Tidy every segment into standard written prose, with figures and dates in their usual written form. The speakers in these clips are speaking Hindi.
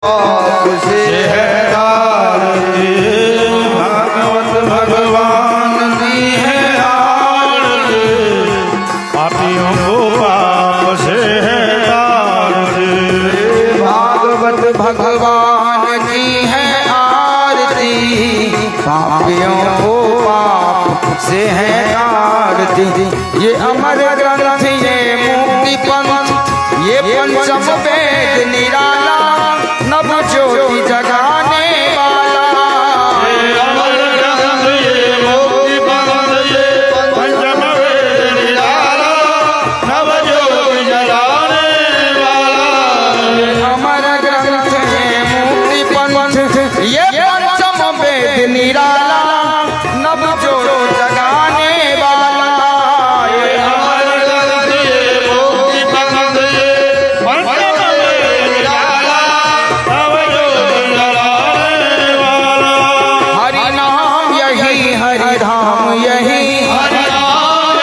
से है आरती, भागवत भगवान की है आरती, पापियों को पाप से है आरती। भागवत भगवान की है आरती, पापियों को पाप से है आरती। ये अमर ग्रंथ, ये मुक्ति पंथ, ये पंचम वेद निराला, नव ज्योति जगाने वाला। ये अमर ग्रंथ, ये मुक्ति पंथ, ये पंचम वेद निराला, नव ज्योति जगाने वाला। ये अमर ग्रंथ, ये मुक्ति पंथ, ये पंचम वेद निराला, नव ज्योति जगाने वाला। ये अमर ग्रंथ, ये मुक्ति पंथ, ये पंचम वेद निराला, नव ज्योति जगाने वाला। हरि नाम यही, हरि धाम यही, हरि नाम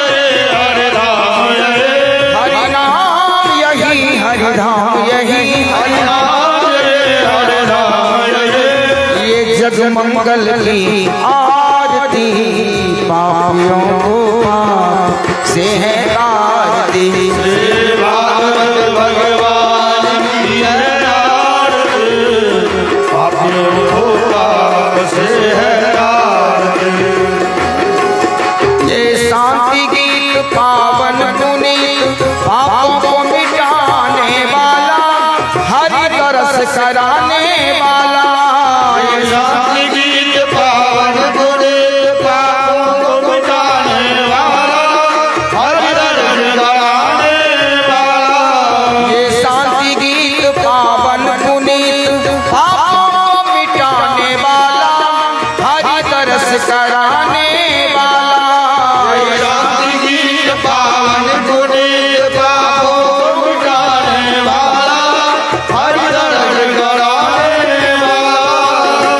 हरि धाम यही, हरि नाम यही, हरि धाम यही, हरि नाम हरि धाम यही। ये जग मंगल की आरती, पापियों को पाप से है आरती। भागवत भगवान की है आरती, पापियों को पाप से है आरती। ये शांति गीत पावन पुनीत, पापों को मिटाने वाला, हरि तरस कराने वाला। ये शांति गीत पावन पुनीत, पापों को मिटाने वाला, हरि तरस कराने वाला। ये शांति गीत पावन पुनीत, पापों को मिटाने वाला, हरि तरस कराने वाला। ये शांति गीत पावन पुनीत, पापों को मिटाने वाला, हरि तरस कराने वाला।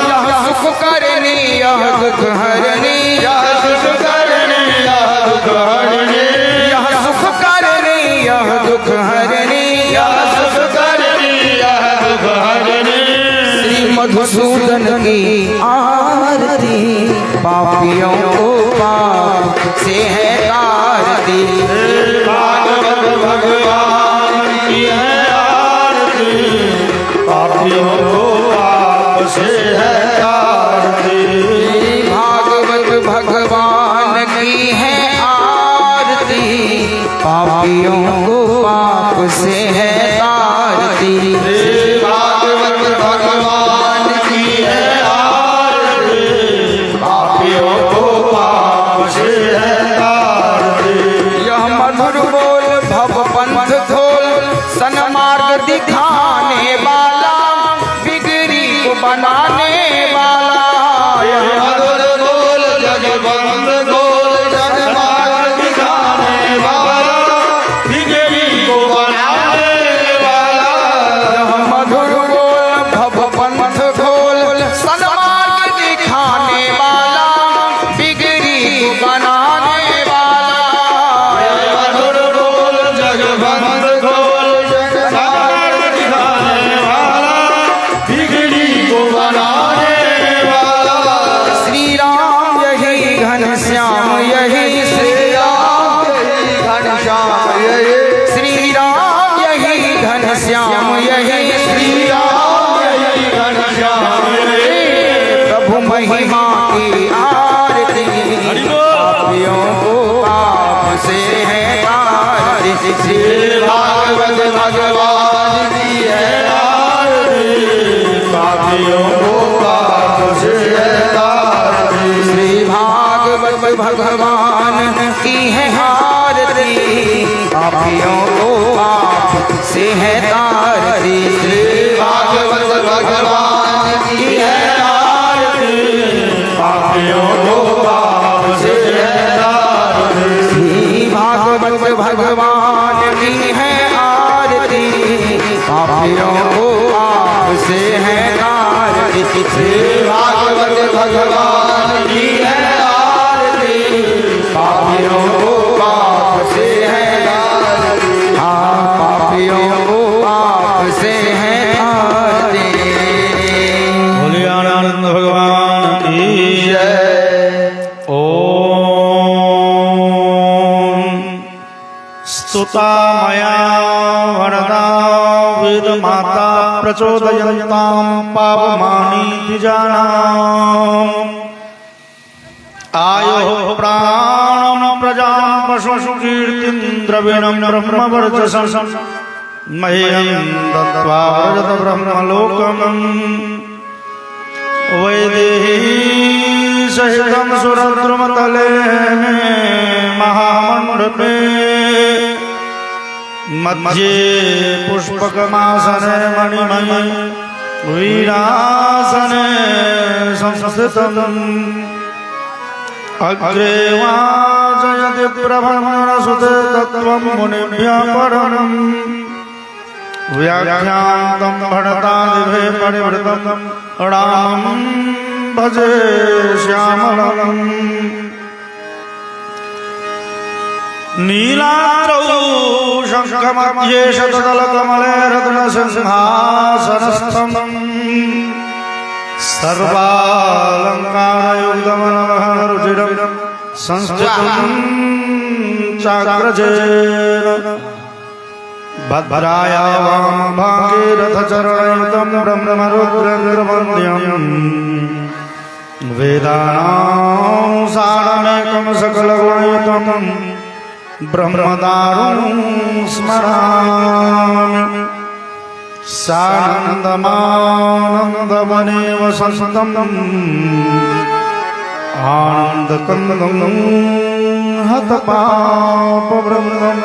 यह सुख करनी, यह दुख हरनी, यह सुख करनी, यह दुख हरनी, यह सुख करनी, यह दुख हरनी, यह सुख करनी, यह दुख हरनी। श्री मधुसूदन की आरती, पापियों को पाप से है आरती। भागवत भगवान की है आरती, पापियों को पाप से है आरती। भागवत भगवान की है आरती, पापियों को पाप से है आरती। भागवत भगवान की है आरती, पापियों को पाप से है आरती। यह मधुर बोल भव पंथ खोल, सन्मार्ग दिखाने वाला, बिगड़ी को बनाने वाला। यह मधुर बोल जग बंद खोल, सन्मार्ग दिखाने वाला, बिगड़ी को बनाने वाला। यह मधुर बोल भव पंथ खोल, सन्मार्ग दिखाने वाला, बिगड़ी को बनाने वाला। यह मधुर बोल जग बंद खोल, सन्मार्ग दिखाने वाला, बिगड़ी को बनाने वाला। श्री राम यही घनश्याम यही, श्री राम यही घनश्याम यही, श्री राम यही घनश्याम यही, श्री राम यही घनश्याम यही। प्रभु महिमा की आरती, पापियों को पाप से है आरती। श्री भागवत भगवान की है आरती, पापियों को पाप से है आरती। श्री भागवत भगवान की है आरती, पापियों को पाप से है आरती। श्री भागवत भगवान की है आरती, पापियों को पाप से है आरती। श्री भागवत भगवान की है आरती, पापियों को पाप से है आरती। श्री भागवत भगवान की है आरती, पापियों को पाप से है आरती। पापियों को पाप से है आरती। सुता मया वरदा वेदमाता प्रचोदयन्तां पावमानीति जानाम् आयो प्राणं प्रजां पशुषु कीर्तिं द्रविणं ब्रह्मवर्चसं मह्यं दत्त्वा व्रजत ब्रह्मलोकम् वैदेही सहितं सुरद्रुमतले महामण्डपे मध्ये पुष्पकमासने मणिमये वीरासने संस्थितम् अग्रे वाचयति प्रभवनसुते तत्त्वं मुनिभ्यः परम् व्याख्यान्तं भरतादिभिः परिवृतं रामं भजे श्यामलम् नीलाद्रौ शङ्खमध्ये शतदलकमले रत्नसिंहासनस्थम् सर्वालङ्कारयुक्तमनवरुचिरं संस्थितं चाग्रजेन भद्राया वामभागे रथचरणयुतं ब्रह्मरुद्रेन्द्रवन्द्यम् वेदानां सारमेकं सकलगुणयुतं ब्रह्मदारुं स्मरामि सानन्दमानन्दवने वसन्तं आनन्दकन्दं हतपापवृन्दं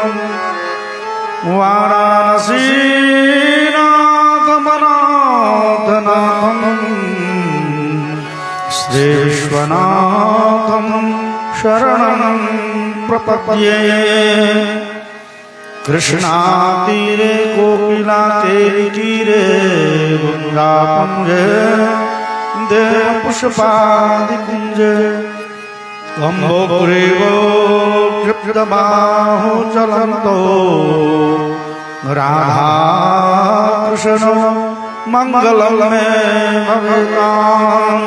वाराणसीनाथमनाथनाथं श्रीविश्वनाथं शरणं प्रपद्ये कृष्णातीरे कोकिलातीरे गंगापुंजे देवपुष्पादिकुंजे अम्बोग्रीवो क्षिप्तबाहो चलन्तो राधाकृष्णो मङ्गलं मे भवेताम्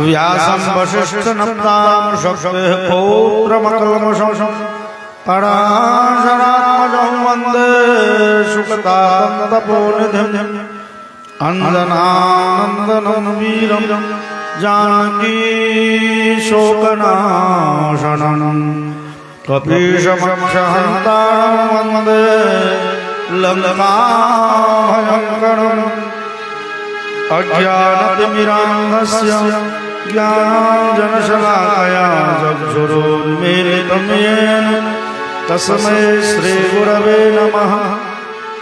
व्यासं वसिष्ठनप्तां शक्तेः पौत्रमकल्मषं पराशरात्मजं वन्दे शुकतादन्तपोनिधिम् अञ्जनानन्दनं वीरं जानकी शोकनाशनं कपीशमक्षहन्तारं वन्दे लङ्काभयङ्करम् अज्ञानतिमिरान्धस्य ज्ञानाञ्जनशलाकया चक्षुरुन्मीलितं येन तस्मै श्रीगुरवे नमः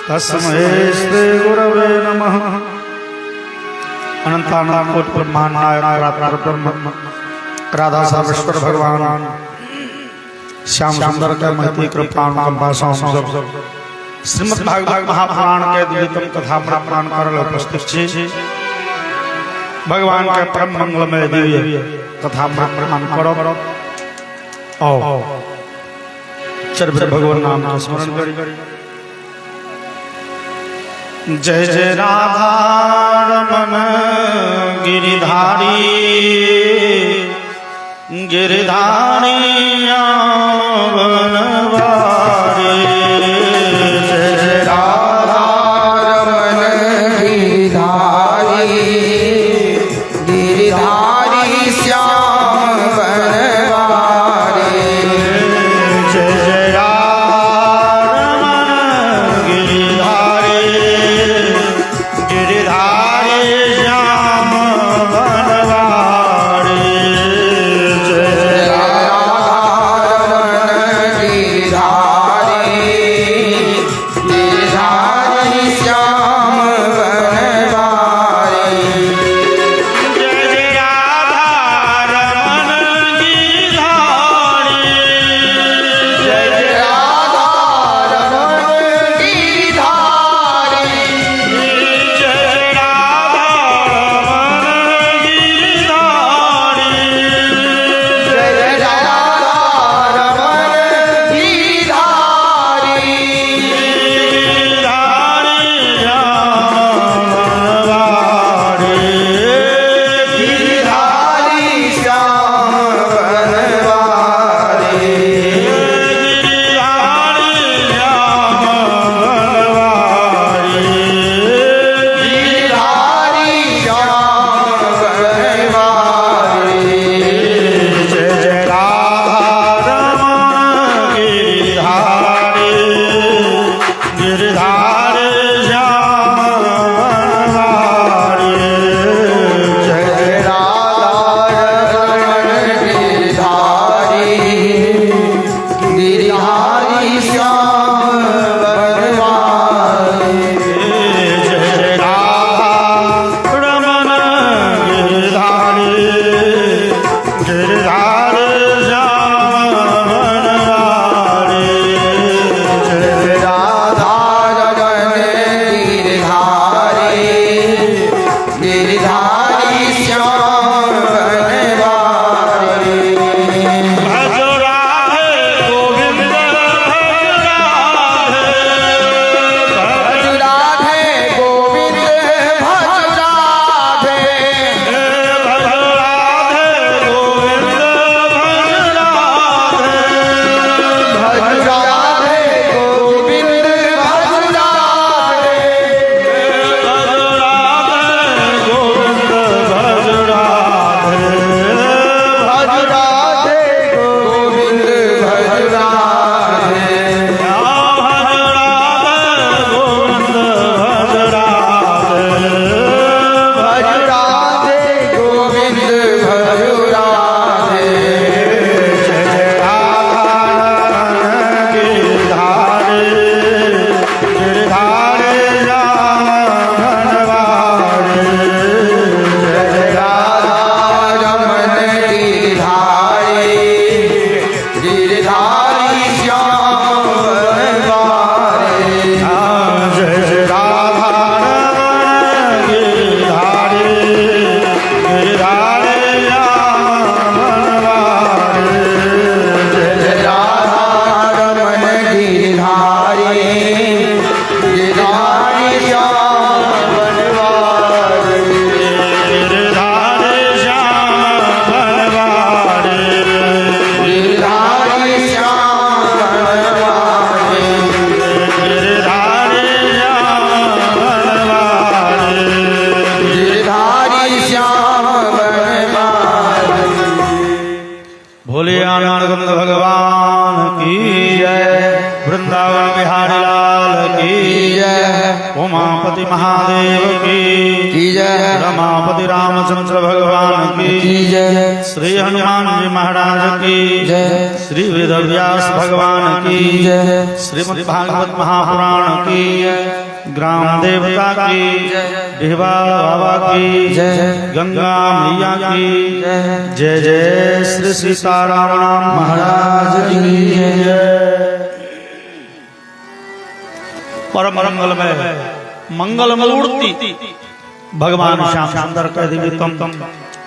तस्मै श्रीगुरवे नमः। अनंतानंद कोटि ब्रह्मांड नायक ब्रह्म राधा सर्वेश्वर भगवान श्याम सुंदर के महती कृपाण श्रीमद् भागवत महापुराण के द्वितम कथा प्रमाण करल उपस्थित छी भगवान के परम मंगलमय दिव्य कथा प्रमाण करो आओ चरभिर भगवान नाम का स्मरण करी। जय जय राधा रमन गिरिधारी गिरिधारी वनवारी जय जय राधा रमन गिरिधारी गिरिधारी श्याम बनवारी जय जय राधा रमन गिरिधारी गिरिधारी श्याम बनवारी जय जय राधा रमन की जय रमापति रामचंद्र भगवान की जय श्री हनुमान जी महाराज की जय श्री वेदव्यास भगवान की जय श्रीमद् भागवत महापुराण की ग्राम देवता की डिहवा बाबा की जय गंगा मैया की जय जय श्री सीताराम महाराज की जय। परम मंगल मूर्ति भगवान श्याम सुंदर कह दिव्यतम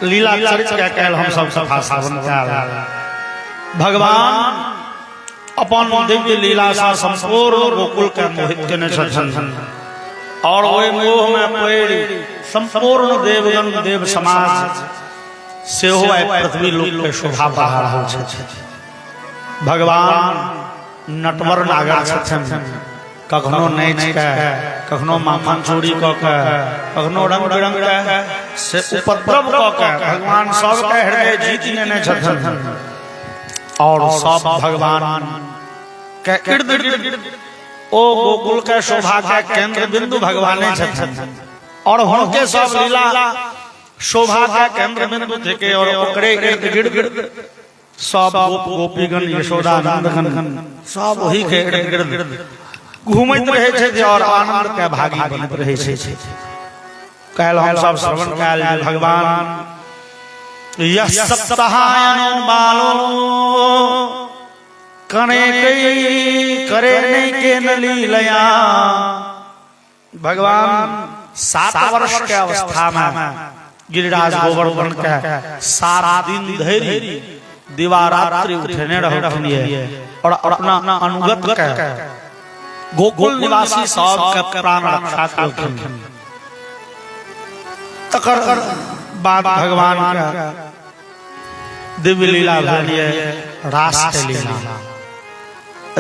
लीला चरित क्या कहल हम सब सफा सावन भगवान अपन दिव्य लीला से संपूर्ण गोकुल के मोहित केने छथन और ओहि मोह में पड़ि संपूर्ण देवगण देव समाज सेहो पृथ्वी लोक के शोभा बढ़ा रहल छथि। भगवान नटवर नागर छथन, कखनो नाच के कखनो माखन चोरी क के कखनो रंग बिरंग के से उपद्रव क के भगवान सबके हृदय जीत लेने छथन और सब भगवान के इर्द गिर्द ओ गोकुल के शोभा के केंद्र बिंदु भगवान छथन और हुनके सब लीला शोभा के केंद्र बिंदु थे और ओकरे इर्द गिर्द सब गोपीगण यशोदा नंदगण सब वही के इर्द गिर्द घूमैत रहे छे और आनंद के भागी बनत रहे छे। कहल हम सब श्रवण काल भगवान यह सप्ताहायनो बालो करे नहीं के नलीलया। भगवान 7 वर्ष के अवस्था में गिरिराज गोवर्धन के 7 दिन धरि दिवारात्रि उठने रहथिन और अपना अनुगत के गोकुल निवासी सब के प्राण रक्षा करथिन। तकर बाद भगवान के दिव्य लीला भेलिए रास के लीला।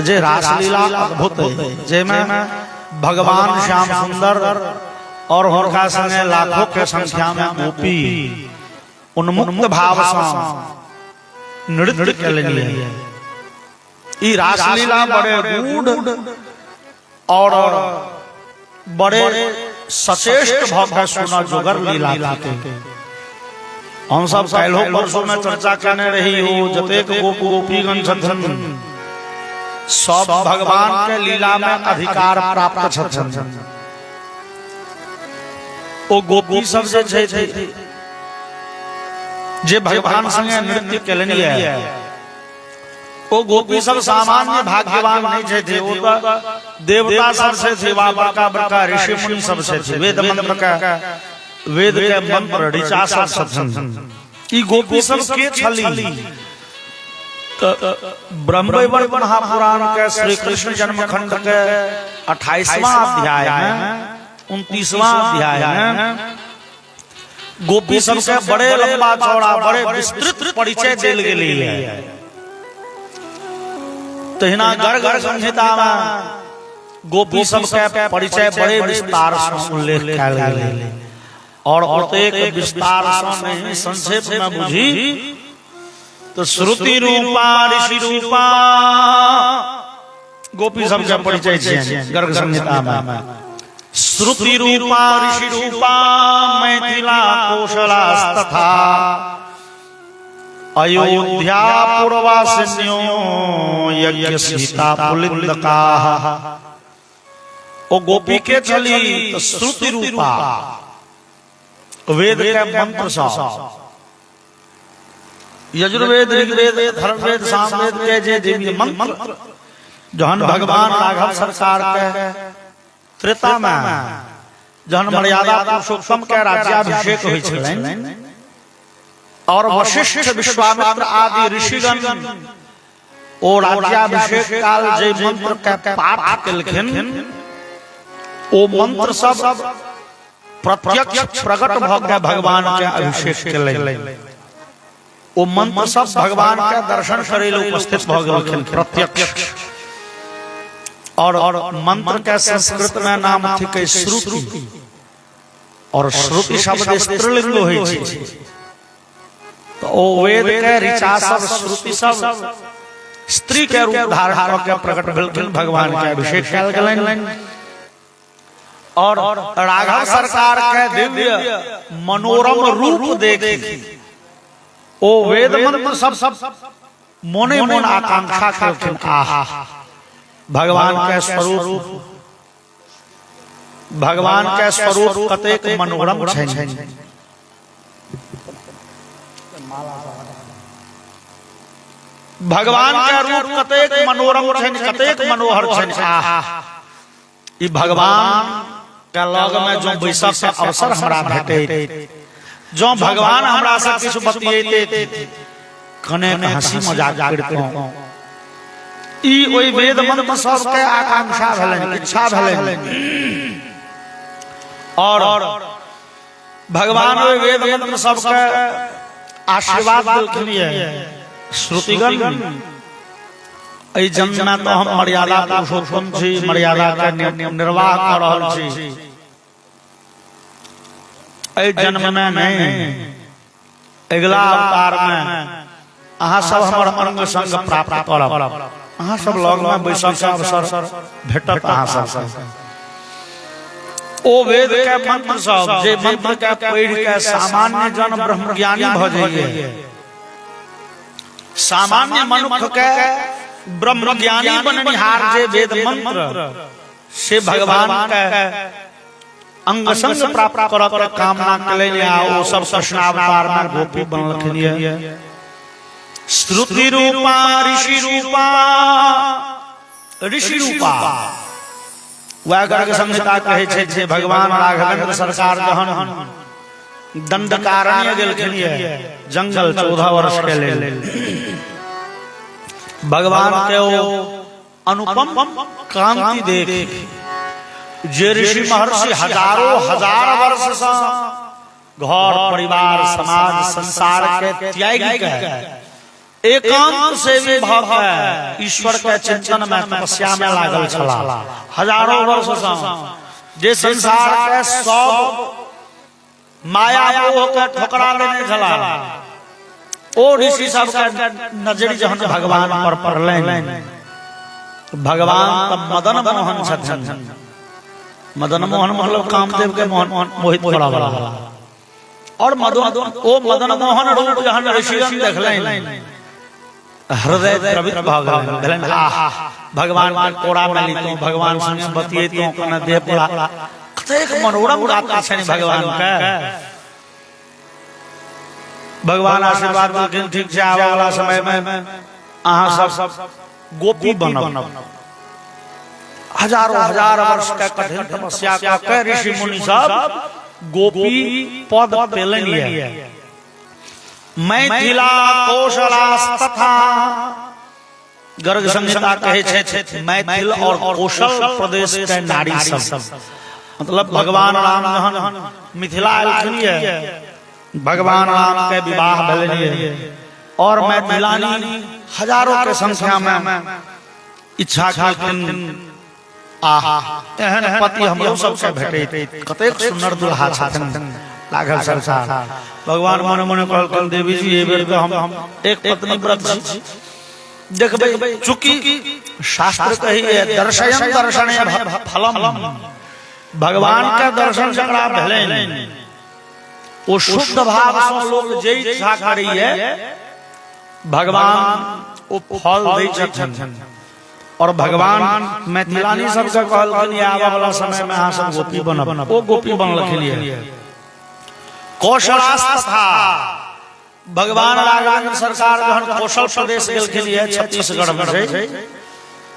जे रास लीला अद्भुत है, जेमे भगवान श्याम सुंदर और हुनका संगे लाखों के संख्या में गोपी उन्मुक्त भाव से नृत्य कयलनि। ई रास लीला बड़े गूढ़ और बड़े सचेष्ट भक्त सुना जोगर लीला थी। हम सब पहलो वर्षों में चर्चा करने रही हो जतेक गोपीगण छथन सब भगवान के लीला में अधिकार प्राप्त छथन। ओ गोपी सब जे भगवान संगे नृत्य कयलनि ओ गोपी सब सामान्य भाग्यवान नहीं थे, वो देवता सब से थे, बड़का बड़का ऋषि मुनि सब से थे, वेद के मंत्र ऋचा सब छथन। ई गोपी सब के छली ब्रह्मवैवर्त महापुराण के श्री कृष्ण जन्म खंड के 28वां अध्याय में 29वां अध्याय में गोपी सब से बड़े लंबा चौड़ा बड़े विस्तृत परिचय देल गेलै है। तहिना गर्ग संहिता में गोपी सब के परिचय बड़े विस्तार से उल्लेख कयल गेलै और प्रत्येक विस्तार से नहीं संक्षेप में बुझी तो श्रुति रूपा ऋषि रूपा गोपी सब के परिचय छै गर्ग संहिता में। श्रुति रूपा ऋषि रूपा मैथिला कौशला तथा अयोध्या पूर्वासिन्यो यज्ञ सीता पुलिंदका। ओ गोपी के चली तो श्रुति रूपा वेद के मंत्र सा यजुर्वेद ऋग्वेद अथर्ववेद सामवेद के जे दिव्य मंत्र जहन भगवान राघव सरकार के त्रेता में जहन मर्यादा पुरुषोत्तम के राज्याभिषेक होइ छलनि और वशिष्ठ विश्वामित्र आदि ऋषिगण ओ राज्याभिषेक काल जे मंत्र के पाठ केलखिन ओ मंत्र सब प्रत्यक्ष प्रकट भ के भगवान के अभिषेक केलनि। ओ मंत्र सब भगवान के दर्शन करे लेल उपस्थित भ गेलखिन प्रत्यक्ष। और मंत्र के संस्कृत में नाम थिकै श्रुति और श्रुति शब्द स्त्रीलिंग होइ छै। तो ओ वेद के ऋचा सब श्रुति सब स्त्री के रूप धारण करके प्रकट भेलखिन, भगवान के अभिषेक कयल गेलनि और राघव सरकार के दिव्य मनोरम रूप देखी ओ वेद मंत्र सब मोने मोन आकांक्षा करथिन आहा भगवान के स्वरूप कतेक मनोरम छनि। भगवान के रूप कतेक मनोरम छनि, कतेक मनोहर छनि आहा। ई भगवान के लग में जो बैसक के अवसर हमरा भेटे, जो भगवान हमरा से किछु बतियैते कने हंसी मजाक करतौ, ई ओइ वेद मंत्र सब के आकांक्षा भेलनि, इच्छा भेलनि। और भगवान ओइ वेद मंत्र सब के आशीर्वाद देलखिन। श्रुतिगण एहि जन्म में तो हम मर्यादा पुरुषोत्तम छी, मर्यादा के निर्वाह कर रहल छी। एहि जन्म में नहीं, अगला अवतार में अहाँ सब हमर अंग संग प्राप्त करब, अहाँ सब लग में बैसक के अवसर भेटत अहाँ सब। ओ वेद के मंत्र सब जे मंत्र के पढ़ि के सामान्य जन ब्रह्म ज्ञानी भ जाइए, सामान्य मनुष्य के ब्रह्म ज्ञानी बननिहार जे वेद मंत्र से भगवान के अंग संग प्राप्त करब कामना कलेने ओ सब कृष्णावतार में गोपी बनलखिन। श्रुति रूपा ऋषि रूपा वह गर्ग संहिता कहे छे जे भगवान राघवेंद्र सरकार जहन दंडकारण्य गेलखिन जंगल 14 वर्ष के लेल, भगवान के ओ अनुपम कांति देख जे ऋषि महर्षि हजार वर्ष से घर परिवार समाज संसार के त्यागी के एकांत से विभाव है ईश्वर के चिंतन में तपस्या में लागल छला हजारों वर्ष से, जे संसार के सब माया मोह के ठोकरा लेने छला, ओ ऋषि सब के नजर जहन भगवान पर पड़लनि, भगवान तब मदन मोहन छथि। मदन मोहन मतलब कामदेव के मोहित करा वाला। और मदन मोहन रूप जहन ऋषिगण देखलनि, हृदय द्रवित भ गेलनि। आहा भगवान के कोड़ा में लीतो, भगवान संग बतियैतो, कने देह पुरा कतेक मनोरम गाता छनि भगवान के। भगवान आशीर्वाद देलखिन, ठीक छै आवे वाला समय में अहाँ सब गोपी बनब। हजार वर्ष के कठिन तपस्या के ऋषि मुनि सब गोपी पद पेलनि। मैथिला कोशला तथा गर्ग संहिता कहे छे मैथिल और कौशल प्रदेश के नारी सब, मतलब भगवान राम जहन मिथिला एलखिन, भगवान राम के विवाह भेलनि और मैथिलानी हजारों के संख्या में इच्छा केलखिन आहा एहन पति हमरो सबके भेटै, कतेक सुंदर दुल्हा छथिन लागल सरकार। भगवान मन मन कहलखिन देवी जी ए बेर हम एक पत्नी व्रत छी, देखबै चूंकि शास्त्र कहिए दर्शयन दर्शने फलम, भगवान के दर्शन जकरा भेलनि ओ शुद्ध भाव से लोग जे इच्छा करिए भगवान ओ फल दै छथिन। और भगवान मैथिलानी सबके कहलखिन आवे वाला समय में अहाँ सब गोपी बनब, ओ गोपी बनलखिन। कौशलास्था भगवान राघवेंद्र सरकार जहन कौशल प्रदेश गेलखिन छत्तीसगढ़ में छै,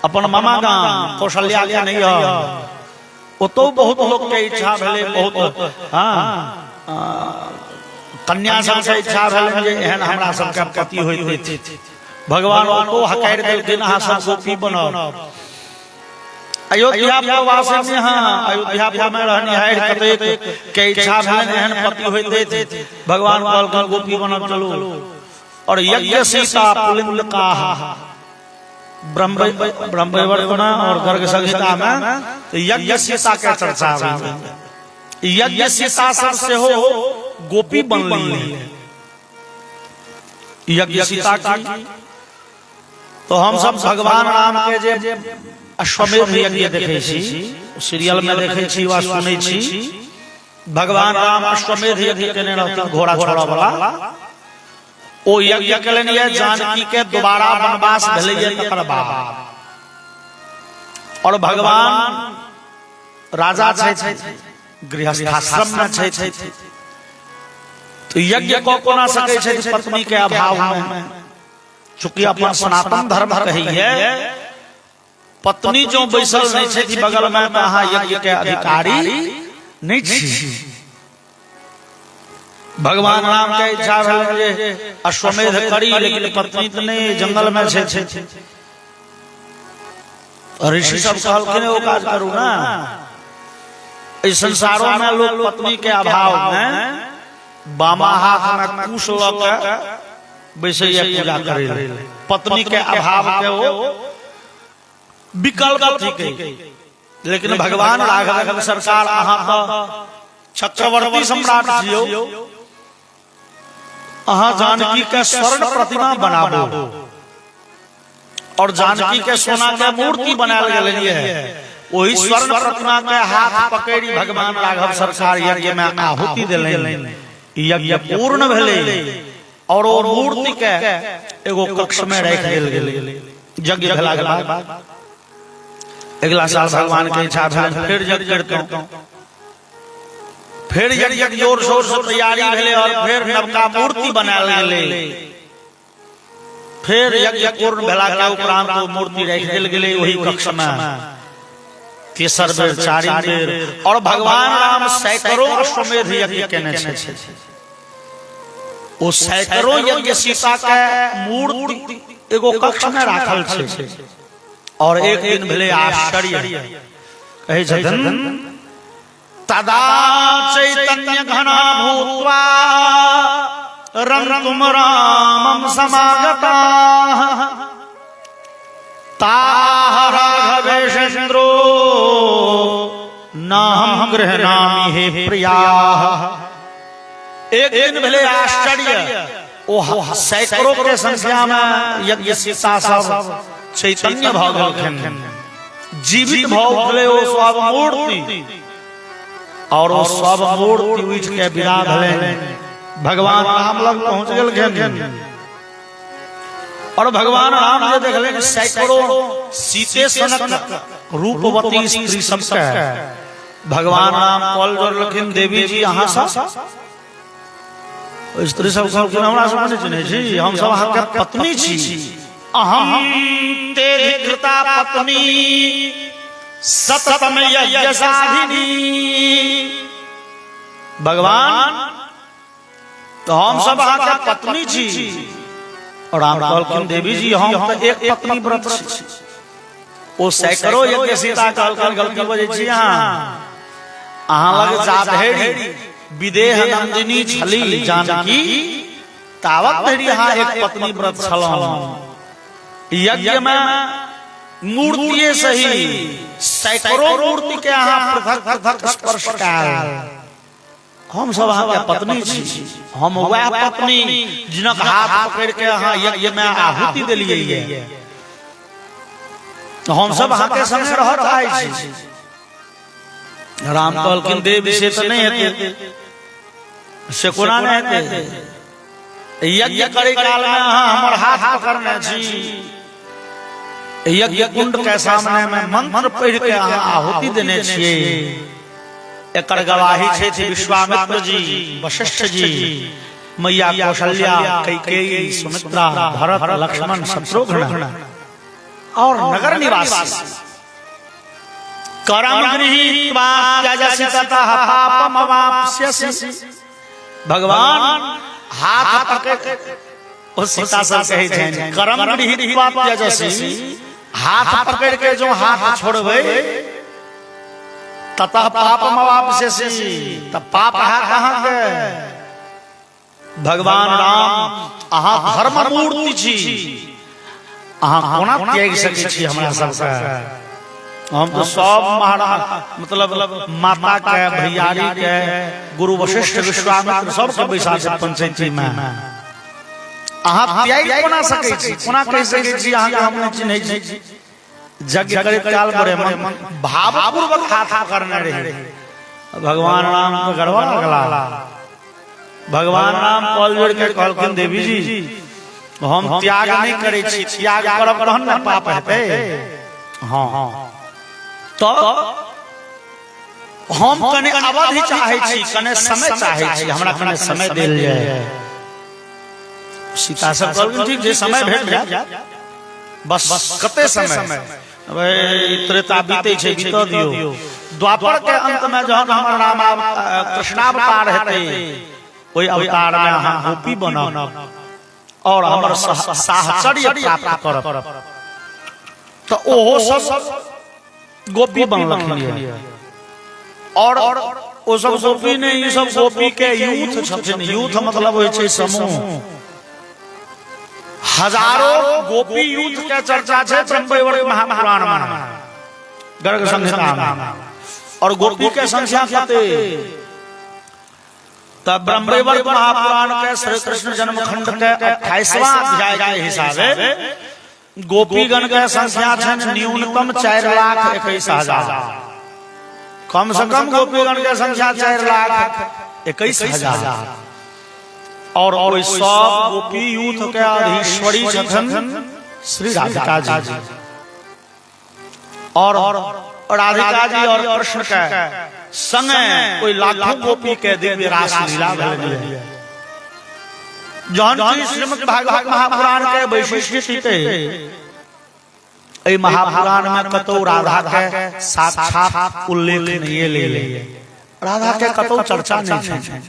अपन मामा गाम कौशल्या के नहीं है, ओतो बहुत लोग के इच्छा भेले, बहुत कन्या सब के इच्छा भेले जे एहन हमरा सब के पति होइते। भगवान ओतो हकार देलखिन अहाँ सब गोपी बनब। अयोध्या वासी में अयोध्या में रहनिहार कतेक के इच्छा भेल एहन पति होइते, भगवान कहलखिन गोपी बनब चलू। और यज्ञ सीता पुलिंद का ब्रह्मवैवर्तन और गर्ग संहिता में यज्ञ सीता के चर्चा हुई। यज्ञ सीता सब से हो गोपी बनली यज्ञ सीता की। तो हम सब भगवान राम के जे अश्वमेध यज्ञ देखे छी, सीरियल में देखे छी वा सुनै छी। भगवान राम अश्वमेध यज्ञ केने रहथिन घोड़ा छोड़ा वाला। ओ यज्ञ केलनि ये जानकी के दोबारा वनवास भेलै ये तकर बाद। और भगवान राजा छै, गृहस्थाश्रम में छै, तो यज्ञ को कोना सकै छै पत्नी के अभाव में। चूंकि अपन सनातन धर्म कहिए पत्नी जो बैसल नहीं छै बगल में अहाँ यज्ञ के अधिकारी नहीं छी। भगवान राम के इच्छा भेल जे अश्वमेध करी, लेकिन पत्नी तो नहीं, जंगल में छै। ऋषि सब कहलखिन ओ काज करू ना। इस संसारों में लोग पत्नी के अभाव में बामा हाथ में कुश लऽ वैसे पूजा करे। पत्नी के अभाव के वो विकल्प ठीक है, लेकिन भगवान राघव सरकार अहाँ चक्रवर्ती सम्राट जियो, अहाँ जानकी के स्वर्ण प्रतिमा बनाबो और जानकी के सोना के मूर्ति बनाल गेल है। वही स्वर्ण प्रतिमा के हाथ पकड़ी भगवान राघव सरकार यज्ञ में आहुति दिलेन। यज्ञ पूर्ण भेले और वो मूर्ति के एगो कक्ष में रख देल गेलै। यज्ञ भेला के बाद अगला साल भगवान के इच्छा भेल फिर यज्ञ करतौ। फिर यज्ञ जोर शोर से तैयारी भेले और फिर नवका मूर्ति बनाल गेलै। फिर यज्ञ पूर्ण भेला के उपरांत वो मूर्ति रख देल गेलै वही कक्ष में। तेसर बेर, चारिम बेर, और भगवान राम सैकड़ों अश्वमेध यज्ञ केने छै। वो सैकड़ों यज्ञ सीता के मूर्ति एगो कक्ष में राखल छै। और एक दिन भेले आश्चर्य, कहे छथिन तदा चैतन्य घना भूत्वा रंतुम रामं समागता ताः राघवेशेन्द्रो नाहं गृह्णामि हे प्रियाः। एक दिन भेले आश्चर्य, ओ सैकड़ों के संख्या में यज्ञ सीता सब चैतन्य भाव गेलखिन, जीवित भाव भेले ओ सब मूर्ति। और वो सब मूर्ति उठ के विदा भेले भगवान राम लग पहुंच गेलखिन। और भगवान राम जे देखले कि सैकड़ों सीते सनक रूपवती स्त्री सब के भगवान राम कॉल जोड़लखिन, देवी जी अहाँ सब स्त्री सब हमरा सब नहीं चिन्है छी, हम सब अहाँ के पत्नी छी। अहम तेरी कृता पत्नी सततम यज्ञ साधिनी। भगवान तो हम सब अहाँ के पत्नी छी। और राम कहलखिन देवी जी हम तो एक पत्नी व्रत छी। ओ सैकड़ों यज्ञ सीता कहलखिन गलती बजै छी अहाँ लग जाधेरी विदेह नंदिनी छली जानकी तावत धरि अहाँ एक पत्नी व्रत छलहुँ। यज्ञ में मूर्तिये सही सैकड़ों मूर्ति के अहाँ पृथक पृथक स्पर्श कयल। हम सब अहाँ के पत्नी छी, हम वह पत्नी जिनक हाथ पकड़ के अहाँ यज्ञ में आहुति देलियै। हम सब अहाँ के संगे रह चाहै छी। राम कहलखिन देवी से तो नहीं हेतै, से कोना नहीं हेतै। यज्ञ करे काल में अहाँ हमर हाथ पकड़ने छी। यज्ञ कुंड के सामने में मंत्र पढ़ के अहाँ आहुति देने छियै। एकर गवाही छै विश्वामित्र जी, वशिष्ठ जी, मैया कौशल्या, कैकेयी, सुमित्रा, भरत, लक्ष्मण, शत्रुघ्न और नगर निवासी। करम गृहीत्वा त्यजसि ततः पापमवाप्स्यसि। भगवान हाथ पकड़ ओ सीता से कहे छै करम गृहीत्वा त्यजसि, हाथ पकड़ के जो हाथ छोड़बै ततः पापमवाप्स्यसि, तब पाप है कहाँ के। भगवान राम अहाँ धर्म मूर्ति छी, अहाँ कोना त्याग सकै छी हमरा सबके। हम तो सब महाराज मतलब माता के, भैयारी के, गुरु वशिष्ठ, विश्वामित्र सब के बैसा छै पंचायती में। अहाँ त्याग कोना सकै छी, कोना कहि सकै छी अहाँ के हम नहीं चिन्है छी। यज्ञ करे काल बड़े मन भावपूर्वक हाथ करने रहे। भगवान राम को गड़वा लगला। भगवान राम कॉल जोड़ के कहलखिन देवी जी हम त्याग नहीं करे छी, त्याग करब तहन न पाप हेतै। हां तो हम कने अवधि चाहे छी, कने समय चाहे छी, हमरा कने समय देल जाय। सीता सब कहलखिन ठीक जे समय भेट जाय, बस कते समय अबे त्रेता बीते छै बीत दियो। द्वापर के अंत में जहन हमर राम कृष्णावतार हेतै, ओई अवतार में अहाँ गोपी बनब और हमर साहचर्य प्राप्त करब। तो ओहो सब गोपी बनलखिन और ओ सब गोपी ने ई सब गोपी के यूथ छथिन। यूथ मतलब होय छै समूह। हजारों गोपी यूथ के चर्चा छै ब्रह्मवैवर्त महापुराण में, गर्ग संहिता में। और गोपी के संख्या कते? तब ब्रह्मवैवर्त महापुराण के श्री कृष्ण जन्मखंड के 28वां अध्याय के हिसाबे गोपीगण के संख्या छन न्यूनतम 4,21,000। कम से कम गोपीगण के संख्या 4,21,000। और कोई सब गोपी यूथ के अधीश्वरी छथन श्री राधिका जी। और राधिका जी और कृष्ण के संगे कोई लाखों गोपी के दिव्य रास लीला भेल। जहन की श्रीमद् भागवत महापुराण के वैशिष्ट्य के ए महापुराण में कतौ राधा के साक्षात उल्लेख नहीं ले। राधा के कतौ चर्चा नहीं है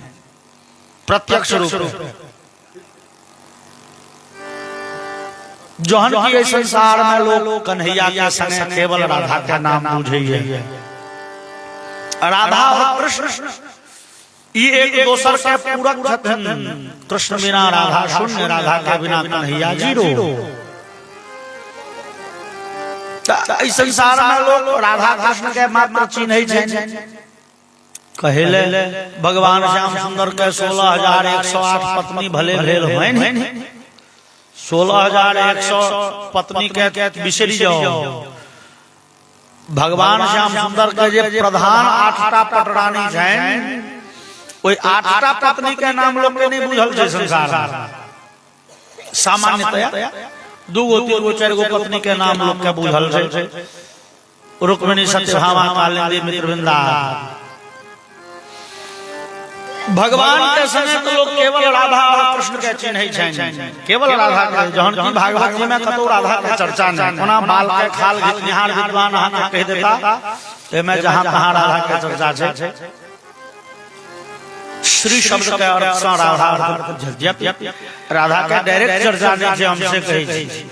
प्रत्यक्ष रूप से। जहन की संसार में लोग कन्हैया के संगे केवल राधा के नाम बुझैया। राधा और कृष्ण ये एक दोसर के पूरक छथिन। कृष्ण बिना राधा शून्य, राधा के बिना कन्हैया जीरो। इस संसार में लोग राधा कृष्ण के मात्र चिन्है छै। कहेले भगवान श्याम सुंदर के 16,108 पत्नी भले भेल होइन। 16,100 पत्नी के बिसरी जाओ। भगवान श्याम सुंदर के जे प्रधान 8टा पटरानी छनि, ओई 8टा पत्नी के नाम लोग के नहीं बुझल छै संसार में। सामान्यतया 2 3 4 पत्नी के नाम लोग के बुझल छै। रुक्मिणी, सत्यभामा, कालिंदी, मित्रविंदा। भगवान के संगे तो लोग केवल राधा और कृष्ण के चिन्है छनि, केवल राधा के। जहन की भागवत जी में कतौ राधा के चर्चा नहीं। कोना बाल के खाल घितनिहार विद्वान अहाँ के कह देता ते में जहां कहां राधा के चर्चा छै। श्री शब्द के अर्थ से राधा, राधा के डायरेक्ट चर्चा नहीं छै, हमसे कहै छी।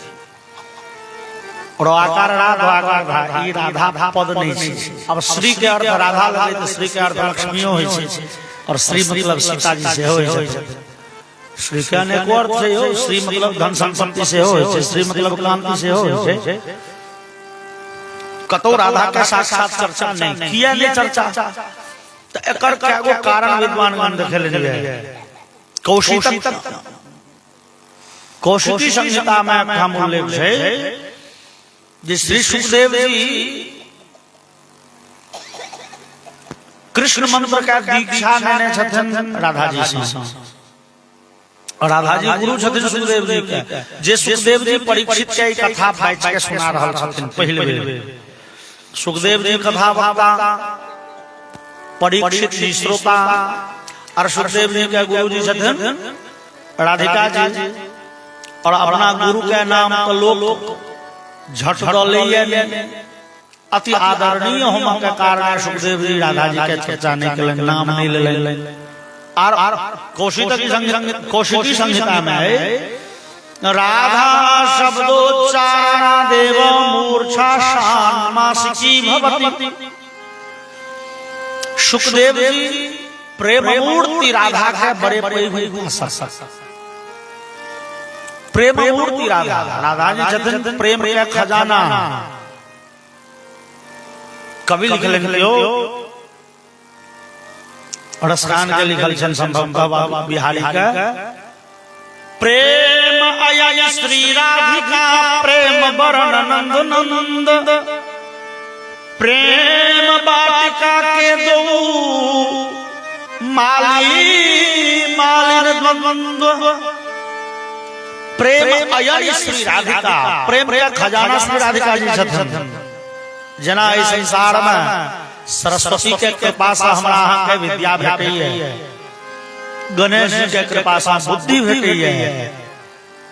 और आकार राधा आकार ई राधा पद नहीं छै। अब श्री के अर्थ राधा लगे तो श्री के अर्थ लक्ष्मीओ होय छै। और श्री मतलब सीता जी से होय छै। श्री के अनेको अर्थ छै। श्री मतलब धन संपत्ति से होय छै, श्री मतलब कांति से होय छै। कतौ राधा के साक्षात चर्चा नहीं। किया नहीं चर्चा? तो एकर कएगो कारण विद्वान गण देखेले। कौशिकी संहिता में हम उल्लेख छै जे श्री सुखदेव जी कृष्ण मंत्र का दीक्षा लेने छथिन राधा जी से। और राधा जी गुरु छथिन सुखदेव जी के। जे सुखदेव जी परीक्षित के कथा बाइच के सुना रहल छथिन पहले बेर। सुखदेव जी कथा वक्ता, परीक्षित जी श्रोता। और सुखदेव जी के गुरु जी छथिन राधिका जी। और अपना गुरु के नाम को लोग झट लैया। अति आदरणीय होने के कारण सुखदेव जी राधा जी के चर्चा नहीं करें, नाम नहीं ले। और कौशिकी संहिता में है राधा शब्दोच्चारण देव मूर्छा शान मासिकी भवति। सुखदेव जी प्रेम मूर्ति राधा के बड़े प्रेम मूर्ति राधा। राधा जी छथिन प्रेम के खजाना। कवि लिखलियो और स्नान के लिखल छन संभव बिहारी का प्रेम अयन श्री राधिका प्रेम वरण नंद नंद प्रेम बाटिका के दो माली मालिन द्वंद्व प्रेम अयन श्री राधिका प्रेम का खजाना श्री राधिका जी छथन जना इस संसार में सरस्वती के कृपा से हमरा अहाँ के विद्या भेटई है, गणेश जी के कृपा से बुद्धि भेटई है,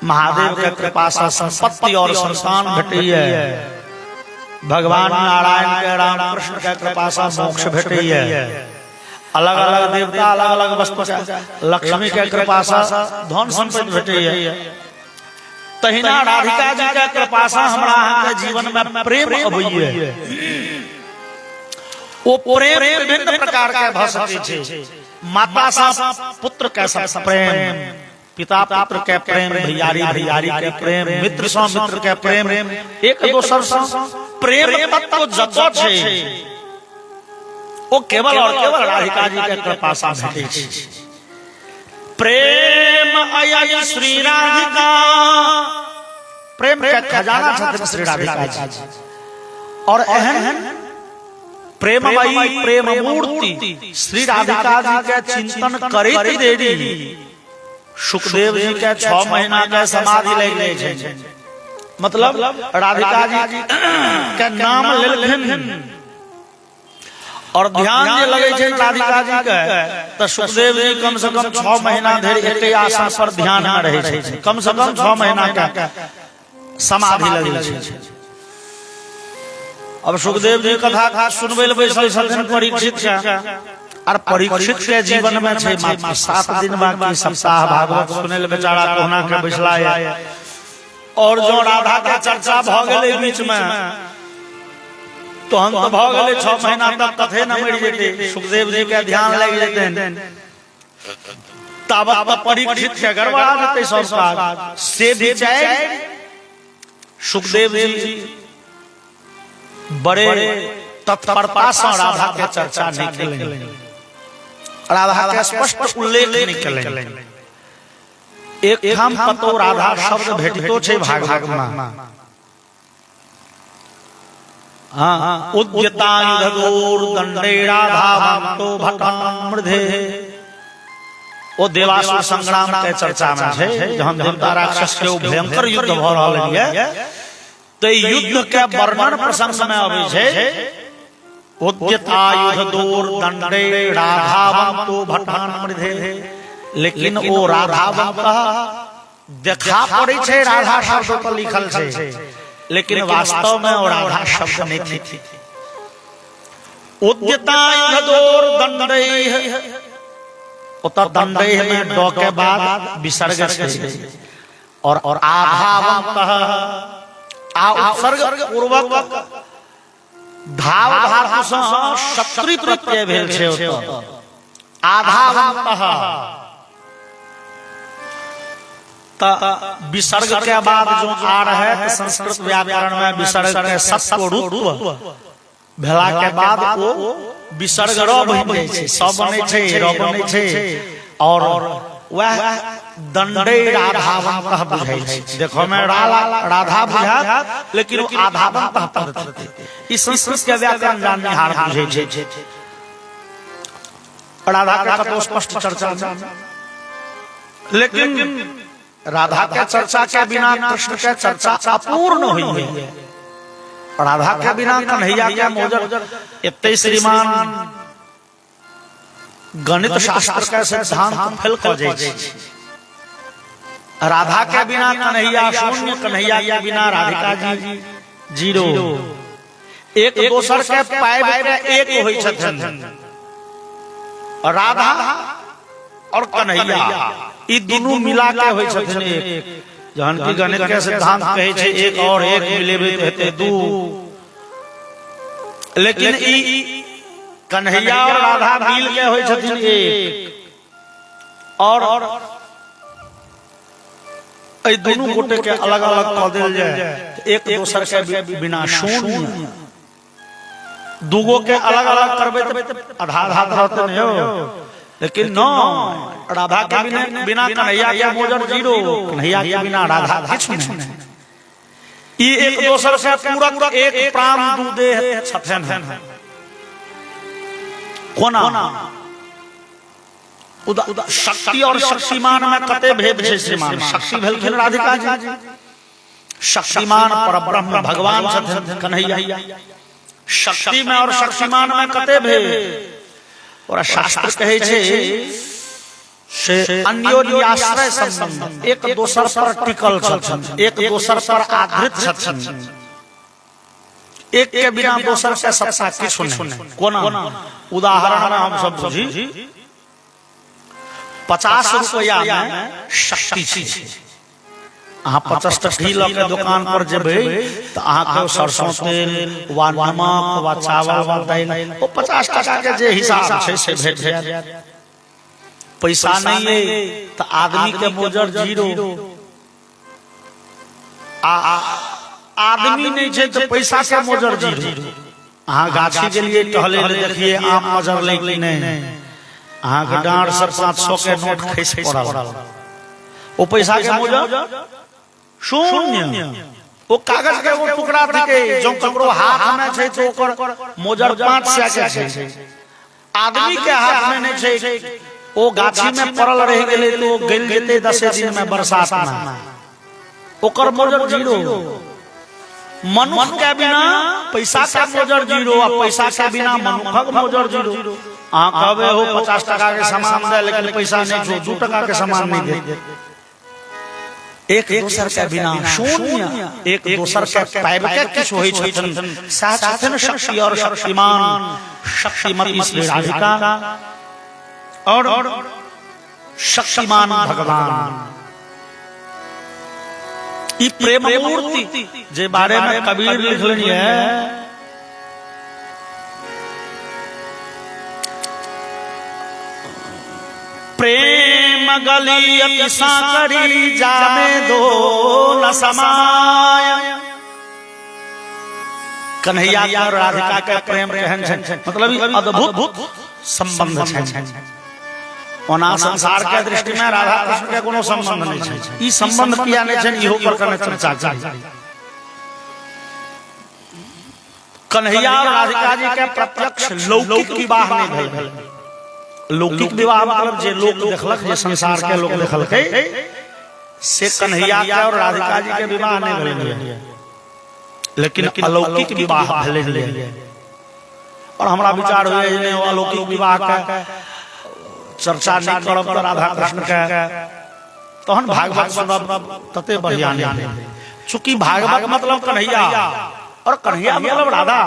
महादेव के कृपा से संपत्ति और संतान भेटई है, भगवान नारायण के राम कृष्ण के कृपा से मोक्ष भेटई है, अलग अलग देवता अलग अलग वस्तु लक्ष्मी के कृपा से धन संपत्ति भेटई है। तहिना राधिका जी के कृपा से हमरा अहाँ के जीवन में प्रेम अबई है। वो प्रेम विभिन्न प्रकार के भ सकै छै। माता सा पुत्र के प्रेम, पिता पुत्र के प्रेम, भैयारी भैयारी के प्रेम, मित्र सा मित्र के प्रेम, एक दोसर सा प्रेम तत्व जतो छै ओ केवल और केवल राधिका जी के कृपा से भेटै छै। प्रेम अयन श्री राधिका प्रेम के खजाना छथिन श्री राधिका जी और एहन प्रेममयी प्रेम मूर्ति श्री राधिका जी के चिंतन करैत देरी सुखदेव जी के 6 महीना के समाधि लग गए छै। मतलब राधिका जी के नाम लेलखिन और ध्यान जे लगे छै राधिका जी के त सुखदेव जी कम से कम 6 महीना धरि एके आसन पर ध्यान में रहे छै, कम से कम 6 महीना के समाधि लगे छै। अब सुखदेव जी कथा सुनबे ले बैसल छथिन परीक्षित के, और परीक्षित के जीवन में छै मात्र 7 दिन बाकी सप्ताह भागवत सुने ले बेचारा कोहना के बैसला है। और जो राधा के चर्चा भ गेलै बीच में तो हम तो भ गेलै 6 महीना तक कथे न मरि जेते, सुखदेव जी के ध्यान लग जेतन, तब परीक्षित के गड़बड़ा जेते सब काज से भी चाहे। सुखदेव जी बड़े तत्परता से राधा के चर्चा नहीं करेंगे, राधा के स्पष्ट उल्लेख नहीं करेंगे। एक ठाम कतो राधा शब्द भेटितो छै भागवत में। हाँ, उद्यतायुधदूर दंडे राधावंतो भटामृधे ओ देवासुर संग्राम के चर्चा में छै, जहां देवता राक्षस के भयंकर युद्ध भ रहल है। तो युद्ध के वर्णन प्रसंग में अबै छै उद्यतायुधदूर दंडे राधावंतो भटामृधे, लेकिन ओ राधावंत देखा पड़े छै राधा शब्द पर लिखल छै, लेकिन वास्तव में वो राधा शब्द नहीं थी। उद्यतायुधदूर दंडे उत दंडे में ड के बाद विसर्ग छै और आधावंत उपसर्ग पूर्वक धाव धातु से शत्रु प्रत्यय भेल छै ओत आधावंत त विसर्ग के बाद जो आ रहा है संस्कृत व्याकरण में विसर्ग के सत्व रूप भेला के बाद वो विसर्ग र बनि जाइ छै, सब बनै छै र बनै छै और वह दंडे राधावंत बुझाई छै। देखो में राधा बुझा लेकिन आधावंत पद्धति ई संस्कृत के व्याकरण जाननिहार बुझै छै। राधा का कतो स्पष्ट चर्चा, लेकिन राधा के चर्चा के बिना कृष्ण के चर्चा अपूर्ण हुई है। राधा के बिना कन्हैया के मोजर एते श्रीमान गणित शास्त्र के सिद्धांत फेल क जाय छै। राधा के बिना कन्हैया शून्य, कन्हैया के बिना राधिका जी जीरो। एक दोसर के पाइब के एक होय छथिन, राधा और कन्हैया ई दुनू मिला के होय छथिन एक। जहन की गणित के सिद्धांत कहे छै एक और एक मिलेबे हेते दू, लेकिन ई कन्हैया और राधा मिल के होय छथिन एक। और ए दोनों गोटे के अलग अलग क देल जाय, एक दोसर के बिना शून्य। दूगो के अलग अलग करबे त आधा आधा रहते न हो, लेकिन नो, राधा के बिना कन्हैया के मोजर जीरो, कन्हैया के बिना राधा किछु नहीं। ये एक दोसर से पूरक एक प्राण दू देह छथन है। कोना शक्ति और शक्तिमान में कते भेद है श्रीमान। शक्ति भेलखिन राधिका जी, शक्तिमान परब्रह्म भगवान छथन कन्हैया। शक्ति में और शक्तिमान में कते भेद। और शास्त्र कहे छे से अन्योन्य आश्रय संबंध, एक दोसर पर टिकल छथन, एक दोसर पर आधारित छथन। एक के बिना दोसर के सत्ता किछु नहीं। कोना उदाहरण हम सब बुझी। 50 रुपया में शक्ति छै। अहाँ 50 टकी ल के दुकान पर जेबै त अहाँ के सरसों तेल वा नमक वा चावल वा दाल ओ 50 टका के जे हिसाब छै से भेट जायत। पैसा नहीं है तो आदमी के मोजर जीरो। आदमी नहीं है तो पैसा के मोजर जीरो। अहाँ गाछी के लिए टहले देखिए आम मजर ले नहीं, अहाँ के डांड सर 500 के नोट खैस पड़ल, वो पैसा के मोजर शून्य। वो कागज के वो टुकड़ा थिके जो ककरो हाथ में छै तो ओकर मोजर 500 के छै। आदमी के हाथ में नहीं छै, वो गाछी में पड़ल रह गेले तो गल जेते 10 दिन में बरसात में, ओकर मोजर जीरो। मनुष्य के बिना पैसा के मोजर जीरो, और पैसा के बिना मनुष्यक मोजर जीरो। अहाँ कहबे हो 50 टका के सामान दे लेकिन पैसा नहीं छो, 2 टका के सामान नहीं दे। एक दोसर के बिना शून्य, एक दोसर के पाइब के किछु होई छथन। साथन शक्ति और शक्तिमान शक्तिमती श्री राधिका और शक्तिमान भगवान। ई प्रेम मूर्ति जे बारे में कबीर लिखलनि है, प्रेम गली अति साकरी जामे दो न समाय। कन्हैया और राधिका के प्रेम केहन छै, मतलब अद्भुत संबंध छै। ओना संसार के दृष्टि में राधा कृष्ण के कोनो संबंध नहीं छै। ई संबंध किया नहीं छै, इहो पर कने चर्चा छै। कन्हैया और राधिका जी के प्रत्यक्ष लौकिक विवाह नहीं भेल। लौकिक विवाह मतलब जे लोक देखलक, जे संसार के लोक देखलकै, से कन्हैया के और राधिका जी के विवाह नहीं भेल, लेकिन अलौकिक विवाह भेलै। और हमरा विचार हुए जे अलौकिक विवाह के चर्चा नहीं करब तो राधा कृष्ण के तहन भागवत सुनब तते बढ़िया नहीं। चूंकि भागवत मतलब कन्हैया और कन्हैया मतलब राधा,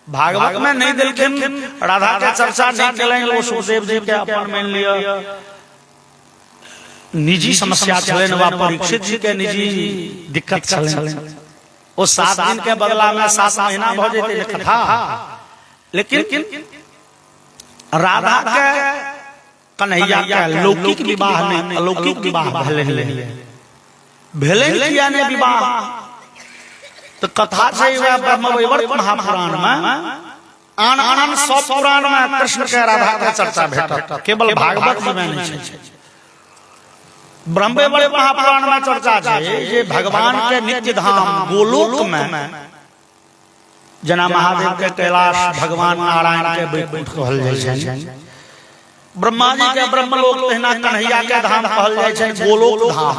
भागवत में नहीं देलखिन, राधा के चर्चा नहीं केलनि। वो सुखदेव जी के अपन मान लिया निजी समस्या छलनि, वा परीक्षित जी के निजी दिक्कत छलनि। वो 7 दिन के बदला में 7 महीना भ जेते कथा। लेकिन राधा के कन्हैया के लौकिक विवाह नहीं, अलौकिक विवाह भेलै। किया ने विवाह तो कथा छै ब्रह्मवैवर्त महापुराण में। आन सब पुराण में कृष्ण के राधा के चर्चा भेटत, केवल भागवत में नहीं छै। ब्रह्मवैवर्त महापुराण में चर्चा छै जे भगवान के नित्य धाम गोलोक में, जना महादेव के कैलाश, भगवान नारायण के वैकुंठ कहल जाइ छै। ब्रह्मा जी के ब्रह्मलोक, तहिना कन्हैया के धाम कहल जाइ छै गोलोक धाम।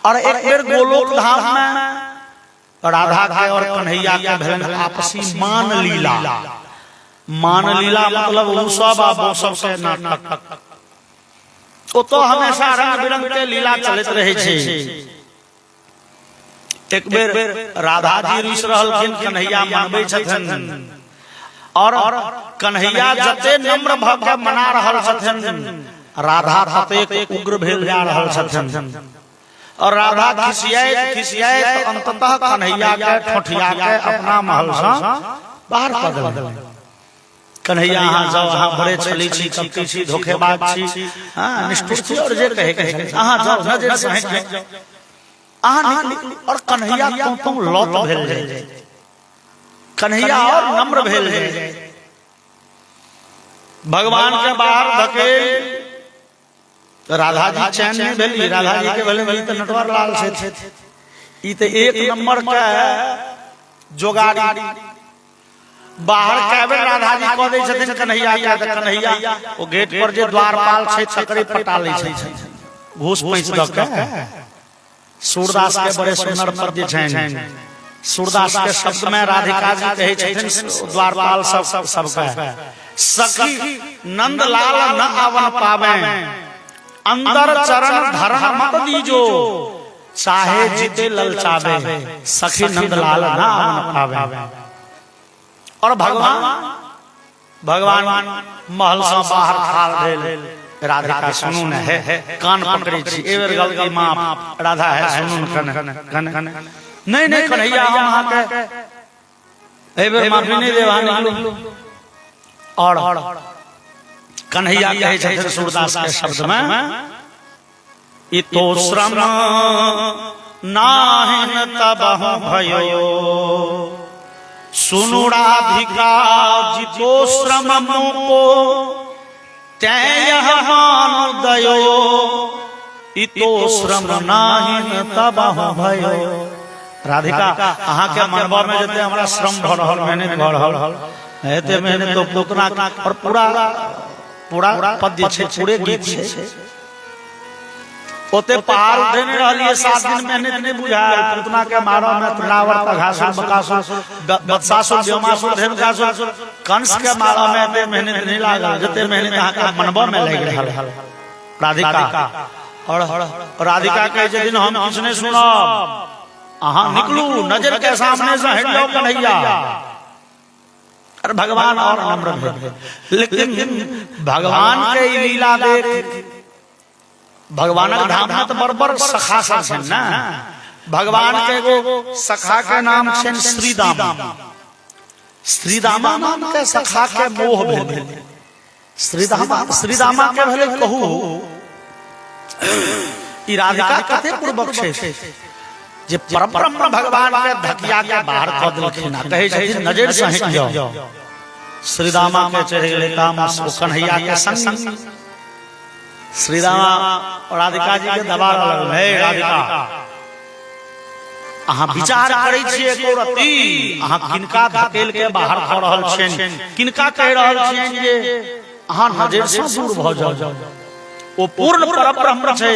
और एक बेर गोलोक धाम में राधा के और कन्हैया के भेलन आपसी मान लीला। मान लीला मतलब उ सब आ सब से नाटक। ओ तो हमेशा रंग बिरंग के लीला चलत रहे छै। एक बेर राधा जी रुस रहलखिन, कन्हैया मनबै छथिन। और कन्हैया जते नम्र भ के मना रहल छथिन, राधा ततेक उग्र भेल जा रहल छथिन। और राधा खिसियाइत अंततः कन्हैया के ठोठिया के अपना महल से बाहर कर देलनि। कन्हैया अहाँ जाओ, अहाँ बड़े छली छी, कपटी छी, धोखेबाज छी, हां निष्ठुर छी, और जे कहे अहाँ जाओ न जे सहित जाओ, अहाँ निकलू। और कन्हैया तुम लौट भेल जाय, कन्हैया और नम्र भेल जाय। भगवान के बाहर धकेल राधा जी चैन में भेली, राधा जी के भले तो नटवर लाल से ई तो एक नंबर का जोगाड़ी। बाहर कैबे राधा जी कह दै छथिन कन्हैया या त कन्हैया ओ गेट पर जे द्वारपाल छै छकरी पटा लै छै, घूस पैंच द के। सूरदास के बड़े सुंदर पद जे छनि, सूरदास के शब्द में राधिका जी कहे छथिन द्वारपाल सब का सखी नंदलाल न आवन पावे, अंदर चरण धरण मत दीजो, चाहे जीते ललचावे, सखी नंदलाल न आवन पावे। और भगवान महल से बाहर ठाड़ भेल, राधिका सुनू न है कान पकड़े छी, एवर गलती माफ राधा है सुनू कन नहीं कन्हैया हम अहाँ के एवर माफी नहीं देवा निकलू। और कन्हैया कहे छथिन सूरदास के शब्द में, इतो श्रम नाहिन तबहु भयो, सुनु राधिका जितो श्रम को तैयह मान दयो, इतो श्रम नाहिन तबहु भयो। राधिका अहाँ के मनवा में जते हमरा श्रम भ रहल, मेहनत भ रहल एते मेहनत तो पुतना और पूरा पद छै, पूरे गीत छै ओते पार देने रहलिए 7 दिन मेहनत नहीं बुझायल। पुतना के मारो में तनावर घासुर बकासुर बदसासुर व्योमासुर धेनुकासुर कंस के मारो में एते मेहनत नहीं लागल जते मेहनत अहाँ के मनवा में लग रहल राधिका। और राधिका कहे दिन हम कुछ नहीं सुनब, अहाँ निकलू नजर के सामने से हट जाओ कन्हैया। अरे भगवान और नम्र भेल, लेकिन भगवान के लीला देख भगवान के धाम में तो बरबर सखा सब छन ना। भगवान के एगो सखा के नाम छन श्रीदामा। श्रीदामा नाम के सखा के मोह भेल। श्रीदामा के भेले कहू ई राधिका कते पूर्वक छै जे परब्रह्म भगवान के धकिया के बाहर क देलखिन, कहे छथिन नजर से हट जाओ। श्रीदामा के चढ़ गेले काम कन्हैया के संग। श्रीदामा और राधिका जी के दबाव लगल, हे राधिका अहाँ विचार करै छियै एको रति, अहाँ किनका धकेल के बाहर क रहल छियन, किनका कह रहल छियन जे अहाँ नजर से दूर भ जाओ। ओ पूर्ण परब्रह्म छै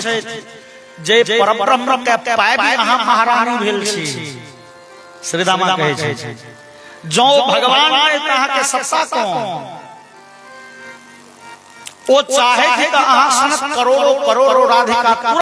जे परब्रह्म के पाए भी अहाँ महारानी भेल छी। श्रीदामा कहे छै जो भगवान के कहा के सत्ता कौन ओ चाहे कि अहाँ सनत करोड़ों राधिका